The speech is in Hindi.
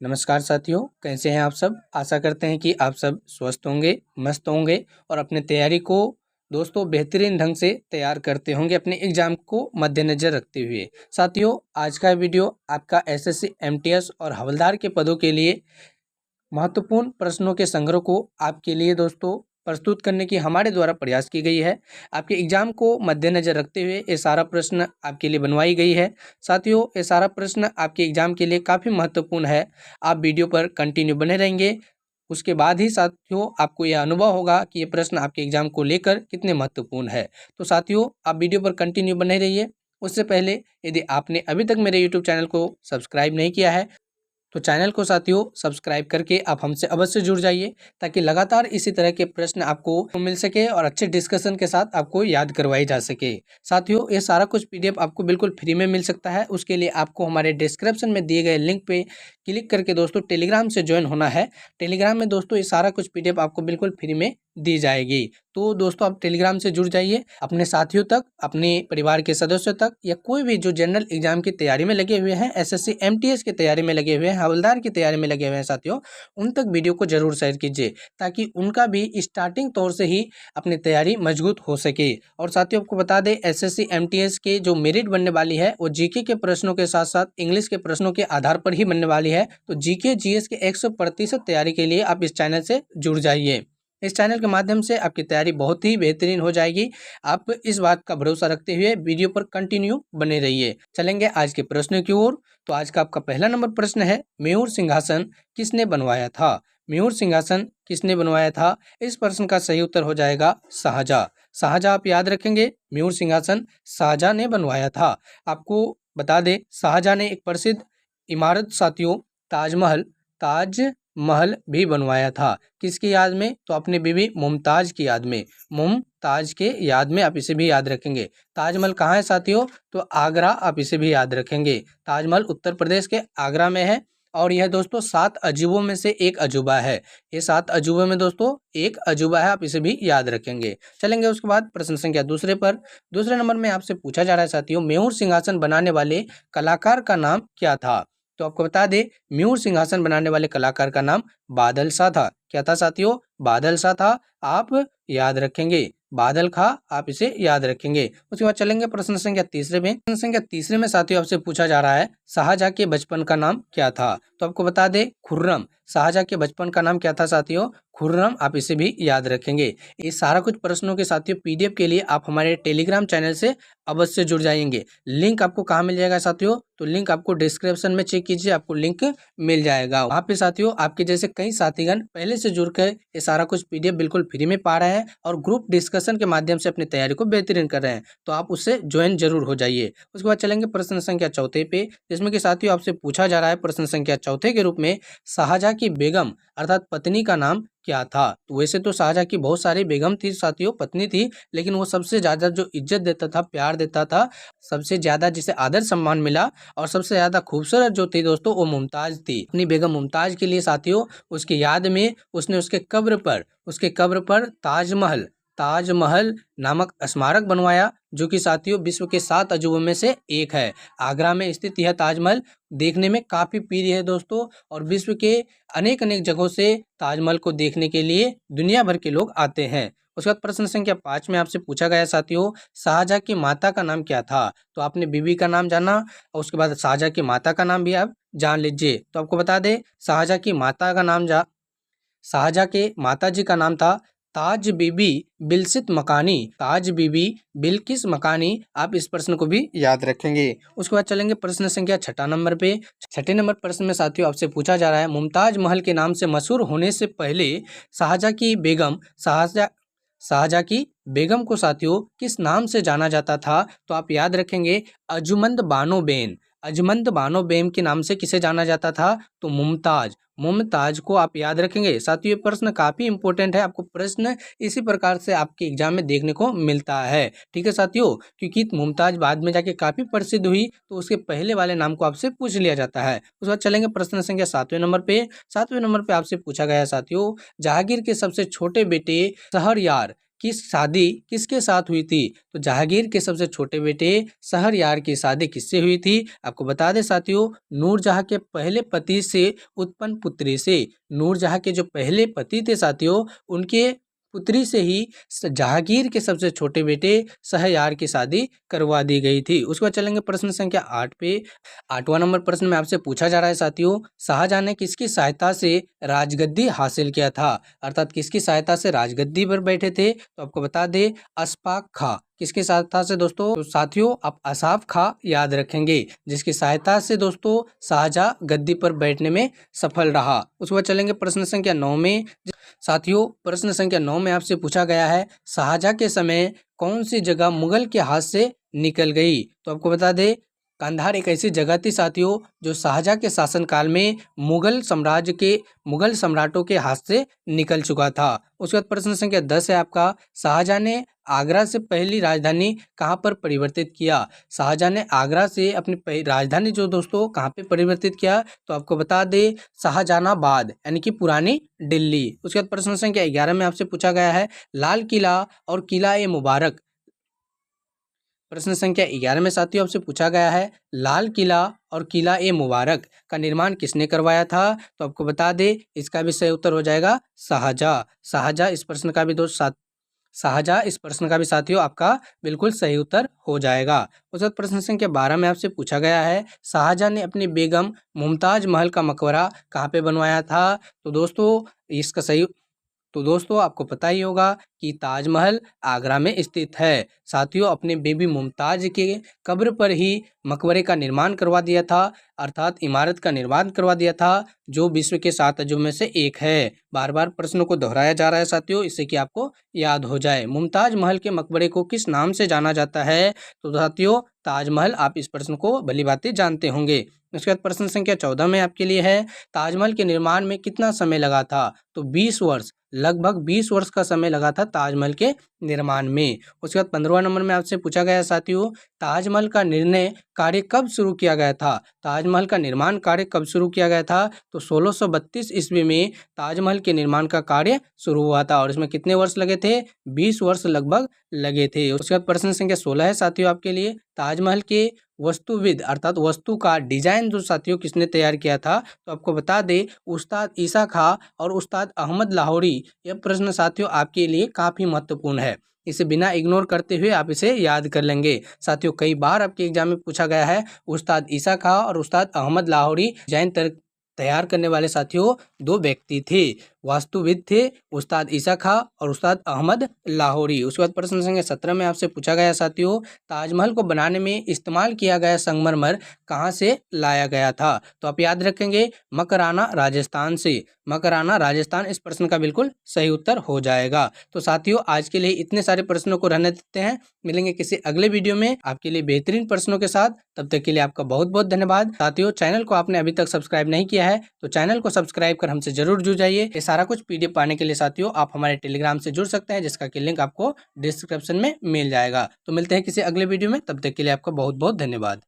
नमस्कार साथियों, कैसे हैं आप सब। आशा करते हैं कि आप सब स्वस्थ होंगे, मस्त होंगे और अपने तैयारी को दोस्तों बेहतरीन ढंग से तैयार करते होंगे अपने एग्जाम को मद्देनज़र रखते हुए। साथियों, आज का वीडियो आपका एसएससी, एमटीएस और हवलदार के पदों के लिए महत्वपूर्ण प्रश्नों के संग्रह को आपके लिए दोस्तों प्रस्तुत करने की हमारे द्वारा प्रयास की गई है। आपके एग्जाम को मद्देनज़र रखते हुए ये सारा प्रश्न आपके लिए बनवाई गई है। साथियों, ये सारा प्रश्न आपके एग्जाम के लिए काफ़ी महत्वपूर्ण है। आप वीडियो पर कंटिन्यू बने रहेंगे, उसके बाद ही साथियों आपको यह अनुभव होगा कि ये प्रश्न आपके एग्जाम को लेकर कितने महत्वपूर्ण है। तो साथियों, आप वीडियो पर कंटिन्यू बने रहिए। उससे पहले यदि आपने अभी तक मेरे यूट्यूब चैनल को सब्सक्राइब नहीं किया है तो चैनल को साथियों सब्सक्राइब करके आप हमसे अवश्य जुड़ जाइए, ताकि लगातार इसी तरह के प्रश्न आपको मिल सके और अच्छे डिस्कशन के साथ आपको याद करवाई जा सके। साथियों, ये सारा कुछ पीडीएफ आपको बिल्कुल फ्री में मिल सकता है। उसके लिए आपको हमारे डिस्क्रिप्शन में दिए गए लिंक पे क्लिक करके दोस्तों टेलीग्राम से ज्वाइन होना है। टेलीग्राम में दोस्तों ये सारा कुछ पीडीएफ आपको बिल्कुल फ्री में दी जाएगी। तो दोस्तों आप टेलीग्राम से जुड़ जाइए, अपने साथियों तक, अपने परिवार के सदस्यों तक या कोई भी जो जनरल एग्जाम की तैयारी में लगे हुए हैं, एसएससी एमटीएस की तैयारी में लगे हुए हैं, हवलदार की तैयारी में लगे हुए हैं साथियों, उन तक वीडियो को जरूर शेयर कीजिए, ताकि उनका भी स्टार्टिंग तौर से ही अपनी तैयारी मजबूत हो सके। और साथियों आपको बता दें, एसएससी एमटीएस के जो मेरिट बनने वाली है वो जीके के प्रश्नों के साथ साथ इंग्लिश के प्रश्नों के आधार पर ही बनने वाली है। तो जीके जीएस के 100% तैयारी के लिए आप इस चैनल से जुड़ जाइए। इस चैनल के माध्यम से आपकी तैयारी बहुत ही बेहतरीन हो जाएगी। आप इस बात का भरोसा रखते हुए वीडियो पर कंटिन्यू बने रहिए। चलेंगे आज के प्रश्न की ओर। तो आज का आपका पहला नंबर प्रश्न है, मयूर सिंहासन किसने बनवाया था। मयूर सिंहासन किसने बनवाया था। इस प्रश्न का सही उत्तर हो जाएगा शाहजहां। शाहजहां आप याद रखेंगे, मयूर सिंहासन शाहजहां ने बनवाया था। आपको बता दें, शाहजहां ने एक प्रसिद्ध इमारत साथियों ताजमहल भी बनवाया था। किसकी याद में, तो अपनी बीवी मुमताज की याद में। मुमताज के याद में आप इसे भी याद रखेंगे। ताजमहल कहाँ है साथियों, तो आगरा, आप इसे भी याद रखेंगे। ताजमहल उत्तर प्रदेश के आगरा में है और यह दोस्तों 7 अजूबों में से एक अजूबा है। ये 7 अजूबों में दोस्तों एक अजूबा है, आप इसे भी याद रखेंगे। चलेंगे उसके बाद प्रश्न संख्या दूसरे पर। दूसरे नंबर में आपसे पूछा जा रहा है साथियों, मयूर सिंहासन बनाने वाले कलाकार का नाम क्या था। तो आपको बता दें, मयूर सिंहासन बनाने वाले कलाकार का नाम बादल शाह था। क्या था साथियों, बादल शाह था, आप याद रखेंगे। बादल खां, आप इसे याद रखेंगे। उसके बाद चलेंगे प्रश्न संख्या तीसरे में। प्रश्न संख्या तीसरे में साथियों आपसे पूछा जा रहा है, शाहजहां के बचपन का नाम क्या था। तो आपको बता दें, खुर्रम। शाहजहां के बचपन का नाम क्या था साथियों, खुर्रम, आप इसे भी याद रखेंगे। ये सारा कुछ प्रश्नों के साथियों पीडीएफ के लिए आप हमारे टेलीग्राम चैनल से अवश्य जुड़ जाएंगे। लिंक आपको कहाँ मिल जाएगा साथियों, तो लिंक आपको डिस्क्रिप्शन में चेक कीजिए, आपको लिंक मिल जाएगा। वहाँ पे साथियों आपके जैसे कई साथीगण पहले से जुड़कर ये सारा कुछ पीडीएफ बिल्कुल फ्री में पा रहे हैं और ग्रुप डिस्कशन के माध्यम से अपनी तैयारी को बेहतरीन कर रहे हैं। तो आप उससे ज्वाइन जरूर हो जाइए। उसके बाद चलेंगे प्रश्न संख्या चौथे पे, जिसमें कि साथियों आपसे पूछा जा रहा है प्रश्न संख्या चौथे के रूप में, शाहजहां की बेगम अर्थात पत्नी का नाम क्या था। तो वैसे तो शाहजहां की बहुत सारी बेगम थी साथियों, पत्नी थी, लेकिन वो सबसे ज्यादा जो इज्जत देता था, प्यार देता था, सबसे ज्यादा जिसे आदर सम्मान मिला और सबसे ज्यादा खूबसूरत जो थी दोस्तों वो मुमताज थी। अपनी बेगम मुमताज के लिए साथियों उसकी याद में उसने उसके कब्र पर ताजमहल नामक स्मारक बनवाया, जो कि साथियों विश्व के 7 अजूबों में से एक है। आगरा में स्थित यह ताजमहल देखने में काफी प्रिय है दोस्तों, और विश्व के अनेक जगहों से ताजमहल को देखने के लिए दुनिया भर के लोग आते हैं। उसके बाद प्रश्न संख्या 5 में आपसे पूछा गया साथियों, शाहजहां की माता का नाम क्या था। तो आपने बीवी का नाम जाना और उसके बाद शाहजहां की माता का नाम भी आप जान लीजिए। तो आपको बता दें, शाहजहां के माता जी का नाम था ताज बीबी बिल्किस मकानी, आप इस प्रश्न को भी याद रखेंगे। उसके बाद चलेंगे प्रश्न संख्या 6 नंबर पे। 6 नंबर प्रश्न में साथियों आपसे पूछा जा रहा है, मुमताज महल के नाम से मशहूर होने से पहले शाहजहां की बेगम को साथियों किस नाम से जाना जाता था। तो आप याद रखेंगे, अजमंद बानो बेगम के नाम से किसे जाना जाता था, तो मुमताज को आप याद रखेंगे। साथियों ये प्रश्न काफी इंपॉर्टेंट है, आपको प्रश्न इसी प्रकार से आपके एग्जाम में देखने को मिलता है। ठीक है साथियों, क्योंकि मुमताज बाद में जाके काफी प्रसिद्ध हुई, तो उसके पहले वाले नाम को आपसे पूछ लिया जाता है। उसके बाद चलेंगे प्रश्न संख्या 7वें नंबर पे। 7वें नंबर पे आपसे पूछा गया साथियों, जहांगीर के सबसे छोटे बेटे शहरयार की शादी किसके साथ हुई थी? तो जहांगीर के सबसे छोटे बेटे शहरयार की शादी किससे हुई थी? आपको बता दें साथियों, नूरजहां के पहले पति से उत्पन्न पुत्री से। नूरजहां के जो पहले पति थे साथियों, उनके पुत्री से ही जहांगीर के सबसे छोटे बेटे शहरयार की शादी करवा दी गई थी। उसके बाद चलेंगे प्रश्न संख्या 8 पे। 8वां नंबर प्रश्न में आपसे पूछा जा रहा है साथियों, शाहजहां ने किसकी सहायता से राजगद्दी हासिल किया था? अर्थात किसकी सहायता से राजगद्दी पर बैठे थे? तो आपको बता दें अशफाक खां। किसकी सहायता से दोस्तों? तो साथियों आप अशफाक खां याद रखेंगे, जिसकी सहायता से दोस्तों शाहजहां गद्दी पर बैठने में सफल रहा। उसके बाद चलेंगे प्रश्न संख्या 9 में। साथियों प्रश्न संख्या 9 में आपसे पूछा गया है, शाहजहां के समय कौन सी जगह मुगल के हाथ से निकल गई? तो आपको बता दें कंधार एक ऐसी जगह थी साथियों, जो शाहजहां के शासनकाल में मुगल सम्राटों के हाथ से निकल चुका था। उसके बाद प्रश्न संख्या 10 है आपका, शाहजहां ने आगरा से पहली राजधानी कहाँ पर परिवर्तित किया? शाहजहां ने आगरा से अपनी राजधानी जो दोस्तों कहाँ पे परिवर्तित किया? तो आपको बता दें शाहजहानाबाद, यानी कि पुरानी दिल्ली। उसके बाद प्रश्न संख्या 11 में आपसे पूछा गया है, लाल किला और किला ए मुबारक। प्रश्न संख्या 11 में साथियों आपसे पूछा गया है, लाल किला और किला ए मुबारक का निर्माण किसने करवाया था? तो आपको बता दें इसका भी सही उत्तर हो जाएगा शाहजहां। शाहजहां इस प्रश्न का भी शाहजहां इस प्रश्न का भी साथियों आपका बिल्कुल सही उत्तर हो जाएगा। उसके बाद प्रश्न संख्या 12 में आपसे पूछा गया है, शाहजहां ने अपनी बेगम मुमताज महल का मकबरा कहाँ पे बनवाया था? तो दोस्तों आपको पता ही होगा कि ताजमहल आगरा में स्थित है। साथियों अपने बेबी मुमताज के कब्र पर ही मकबरे का निर्माण करवा दिया था, अर्थात इमारत का निर्माण करवा दिया था, जो विश्व के 7 अजूबों में से एक है। बार बार प्रश्नों को दोहराया जा रहा है साथियों, इससे कि आपको याद हो जाए। मुमताज महल के मकबरे को किस नाम से जाना जाता है? तो साथियों ताजमहल, आप इस प्रश्न को भली भांति जानते होंगे। उसके बाद प्रश्न संख्या 14 में आपके लिए है, ताजमहल के निर्माण में कितना समय लगा था? तो 20 वर्ष, लगभग 20 वर्ष का समय लगा था ताजमहल के निर्माण में। उसके बाद 15वां नंबर में आपसे पूछा गया साथियों, ताजमहल का निर्णय कार्य कब शुरू किया गया था? ताजमहल का निर्माण कार्य कब शुरू किया गया था? तो 1632 ईस्वी में ताजमहल के निर्माण का कार्य शुरू हुआ था, और इसमें कितने वर्ष लगे थे? 20 वर्ष लगभग लगे थे। उसके बाद प्रश्न संख्या 16 है साथियों आपके लिए, ताजमहल के वस्तुविद अर्थात वस्तु का डिजाइन जो साथियों किसने तैयार किया था? तो आपको बता दें उस्ताद ईसा खां और उस्ताद अहमद लाहौरी। यह प्रश्न साथियों आपके लिए काफ़ी महत्वपूर्ण है, इसे बिना इग्नोर करते हुए आप इसे याद कर लेंगे। साथियों कई बार आपके एग्जाम में पूछा गया है, उस्ताद ईसा खां और उस्ताद अहमद लाहौरी डिजाइन तैयार करने वाले साथियों 2 व्यक्ति थे, वास्तुविद थे उस्ताद ईसा खां और उस्ताद अहमद लाहौरी। उसके बाद प्रश्न संख्या 17 में आपसे पूछा गया साथियों, ताजमहल को बनाने में इस्तेमाल किया गया संगमरमर कहाँ से लाया गया था? तो आप याद रखेंगे मकराना राजस्थान से। मकराना राजस्थान इस प्रश्न का बिल्कुल सही उत्तर हो जाएगा। तो साथियों आज के लिए इतने सारे प्रश्नों को रहने देते हैं, मिलेंगे किसी अगले वीडियो में आपके लिए बेहतरीन प्रश्नों के साथ। तब तक के लिए आपका बहुत बहुत धन्यवाद। साथियों चैनल को आपने अभी तक सब्सक्राइब नहीं किया है तो चैनल को सब्सक्राइब कर हमसे जरूर जुड़ जाइए। ये सारा कुछ PDF पाने के लिए साथियों आप हमारे टेलीग्राम से जुड़ सकते हैं, जिसका कि लिंक आपको डिस्क्रिप्शन में मिल जाएगा। तो मिलते हैं किसी अगले वीडियो में, तब तक के लिए आपका बहुत बहुत धन्यवाद।